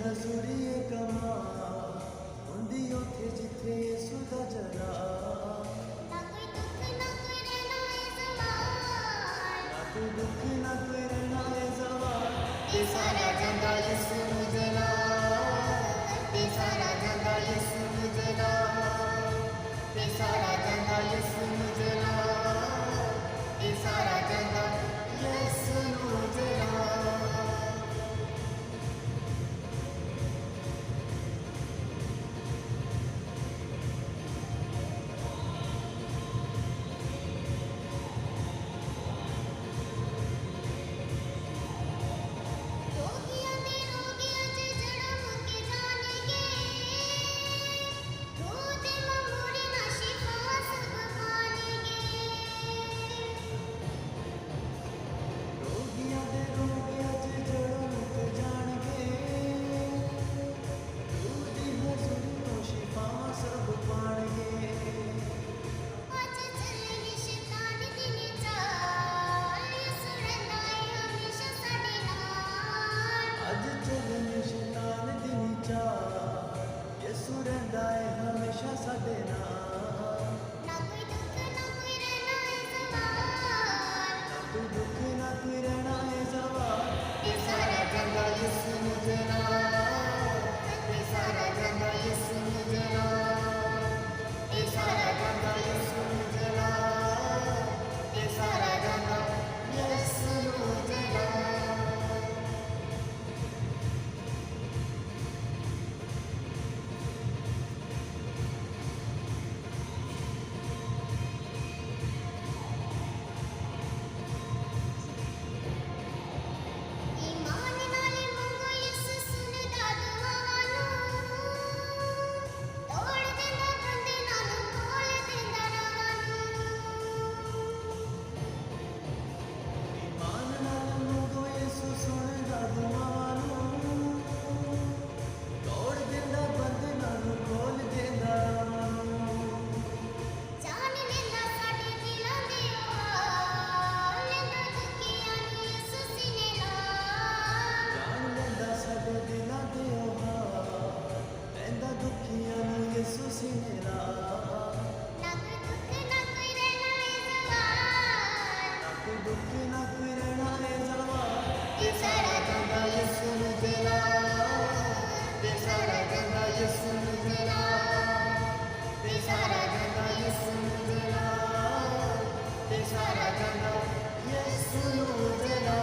ਹਜ਼ੂਰੀ ਕਮਾ ਹੁੰਦੀ ਉੱਥੇ ਜਿੱਥੇ ਯਿਸੂ ਦਾ ਜਲਾ। ਨਾ ਕੋਈ ਦੁੱਖ ਨਾ ਕੋਈ ਰਹਿਣਾ ਏ ਜ਼ਵਾਲ, ਨਾ ਕੋਈ ਦੁੱਖ ਨਾ ਕੋਈ ਰਹਿਣਾ ਏ ਜ਼ਵਾਲ। ਤੇ ਸਾਰਾ ਜਾਂਦਾ ਯਿਸੂ ਨੂੰ ਜਲਾ, ਤੇ ਸਾਰਾ ਜਾਂਦਾ ਯਿਸੂ ਨੂੰ ਜਲਾ, ਤੇ ਸਾਰਾ ਜਾਂਦਾ ਯਿਸੂ ਨੂੰ ਜਲਾ, ਤੇ ਸਾਰਾ ਜਾਂਦਾ ਯਿਸੂ ਨੂੰ ਜਲਾ। ਰੋਗੀਆਂ ਦੇ ਰੋਗੀਆਂ 'ਚ ਜੜ੍ਹਾਂ ਮੁੱਕ ਜਾਣਗੇ, ਰੂਹ ਦੇ ਮਮੂਰੀ ਨਾਲ ਸ਼ਿਫਾ ਸਭ ਪਾਣਗੇ। ਰੋਗੀਆਂ ਦੇ ਰੋਗੀਆਂ 'ਚ ਜੜ੍ਹਾਂ ਮੁੱਕ ਜਾਣਗੇ, ਰੂਹ ਦੀ ਹਜ਼ੂਰੀ ਤੋਂ ਸ਼ਿਫਾਵਾਂ ਸਭ ਪਾਣਗੇ। ਅੱਜ ਚੱਲੇ ਸ਼ੈਤਾਨ ਦੀ ਨੀ ਚਾਲ, ਯਿਸੂ ਰਹਿੰਦਾ ਏ ਹਮੇਸ਼ਾ ਸਾਡੇ ਨਾਲ। ਅੱਜ ਚੱਲਣ ਸ਼ੈਤਾਨ ਦੀ ਨੀ ਚਾਲ, ਯਿਸੂ ਰਹਿੰਦਾ ਏ ਹਮੇਸ਼ਾ ਸਾਡੇ ਨਾਲ। ਨਾ ਕੋਈ ਦੁੱਖ ਨਾ ਕੋਈ ਰਹਿਣਾ ਏ ਜ਼ਵਾਲ, ਨਾ ਕੋਈ ਦੁੱਖ ਨਾ ਕੋਈ ਰਹਿਣਾ ਏ ਜ਼ਵਾਲ। ਤੇ ਸਾਰਾ ਜਾਂਦਾ ਯਿਸੂ ਨੂੰ ਜਲਾ, ਤੇ ਸਾਰਾ ਜਾਂਦਾ ਯਿਸੂ ਨੂੰ ਜਲਾ, ਤੇ ਸਾਰਾ ਜਾਂਦਾ ਯਿਸੂ ਨੂੰ ਜਲਾ, ਤੇ ਸਾਰਾ ਜਾਂਦਾ ਯਿਸੂ ਨੂੰ ਜਲਾ। ਈਮਾਨ ਨਾਲ ਮੰਗੋ ਯਿਸੂ ਸੁਣਦਾ ਦੁਆਵਾਂ ਨੂੰ, ਤੋੜ ਦਿੰਦਾ ਬੰਧਨਾਂ ਨੂੰ, ਖੋਲ੍ਹ ਦਿੰਦਾ ਰਾਹਾਂ ਨੂੰ। ਈਮਾਨ ਨਾਲ ਮੰਗੋ ਯਿਸੂ ਸੁਣਦਾ ਦੁਆਵਾਂ ਨੂੰ, ਤੋੜ ਦਿੰਦਾ ਬੰਧਨਾਂ ਨੂੰ, ਖੋਲ੍ਹ ਦਿੰਦਾ ਰਾਹਾਂ ਨੂੰ। ਜਾਣ ਲੈਂਦਾ ਸਾਡੇ ਦਿਲਾਂ ਦੇ ਉਹ ਹਾਲ, ਲੈਂਦਾ ਦੁਖੀਆਂ ਨੂੰ ਯਿਸੂ ਸੀਨੇ ਨਾਲ। ਜਾਣ ਲੈਂਦਾ ਸਾਡੇ ਦਿਲਾਂ ਦੇ ਉਹ ਹਾਲ, ਲੈਂਦਾ ਦੁਖੀਆਂ ਨੂੰ ਯਿਸੂ ਸੀਨੇ ਨਾਲ। ਨਾ ਕੋਈ ਦੁੱਖ ਨਾ ਕੋਈ ਰਹਿਣਾ ਏ ਜ਼ਵਾਲ, ਨਾ ਕੋਈ ਦੁੱਖ ਨਾ ਕੋਈ ਰਹਿਣਾ ਏ ਜ਼ਵਾਲ। ਤੇ ਸਾਰਾ ਜਾਂਦਾ ਯਿਸੂ ਨੂੰ ਜਲਾ, ਤੇ ਸਾਰਾ ਜਾਂਦਾ ਯਿਸੂ ਨੂੰ ਜਲਾ, ਤੇ ਸਾਰਾ ਜਾਂਦਾ ਯਿਸੂ ਨੂੰ ਜਲਾ, ਤੇ ਸਾਰਾ ਜਾਂਦਾ ਯਿਸੂ ਨੂੰ ਜਲਾ।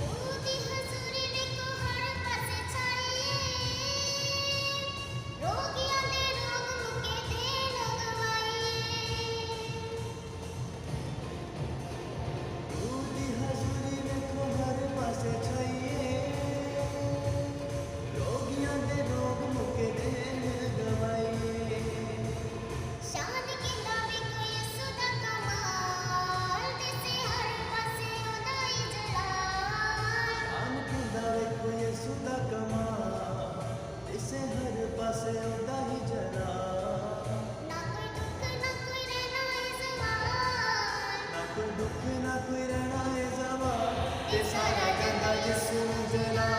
ਉਹਦੀ ਹਜ਼ੂਰੀ ਵੇਖੋ ਹਰ ਪਾਸੇ ਛਾਈ ਏ, ਰੋਗੀਆਂ ਦੇ ਰੋਗ ਮੁੱਕੇ ਦੇਣ ਗਵਾਈ ਏ। ਰੂਹ ਦੀ ਹਜ਼ੂਰੀ ਵੇਖੋ ਹਰ ਪਾਸੇ ਛਾਈਏ, ਰੋਗੀਆਂ ਦੇ ਰੋਗ ਮੁੱਕੇ ਦੇਣ ਗਵਾਈਏ। ਸ਼ਾਨ ਕਹਿੰਦਾ ਵੇਖੋ ਯਿਸੂ ਦਾ ਕਮਾਲ, ਦਿਸੇ ਹਰ ਪਾਸੇ ਉਹਦਾ ਹੀ ਜਲਾਲ। ਸ਼ਾਨ ਕਹਿੰਦਾ ਵੇਖੋ ਯਿਸੂ ਦਾ ਕਮਾਲ, ਇਸੇ ਹਰ ਪਾਸੇ ਉਹਦਾ ਹੀ ਜਲਾਲ। ਨਾ ਕੋਈ ਦੁੱਖ ਨਾ ਕੋਈ ਰਹਿਣਾ ਏ ਜ਼ਵਾਲ, ਨਾ ਕੋਈ ਦੁੱਖ ਨਾ ਕੋਈ ਰਹਿਣਾ ਏ ਜ਼ਵਾਲ। ਤੇ ਸਾਰਾ ਜਾਂਦਾ ਯਿਸੂ ਨੂੰ ਜਲਾ,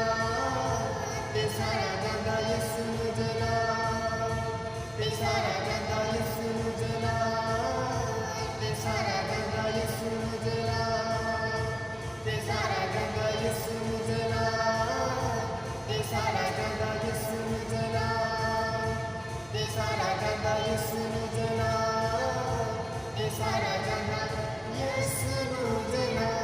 ਤੇ ਸਾਰਾ ਜਾਂਦਾ ਯਿਸੂ ਨੂੰ ਜਲਾ, ਤੇ ਸਾਰਾ ਜਾਂਦਾ ਯਿਸੂ ਨੂੰ ਜਲਾ, ਤੇ ਸਾਰਾ ਜਾਂਦਾ ਯਿਸੂ ਨੂੰ ਜਲਾ, ਤੇ ਸਾਰਾ ਜਾਂਦਾ ਯਿਸੂ ਨੂੰ ਜਲਾ, ਤੇ ਸਾਰਾ ਜਾਂਦਾ ਯਿਸੂ ਨੂੰ ਜਲਾ, ਤੇ ਸਾਰਾ ਜਾਂਦਾ ਯਿਸੂ ਨੂੰ ਜਲਾ, ਤੇ ਸਾਰਾ ਜਾਂਦਾ ਯਿਸੂ ਨੂੰ ਜਲਾ।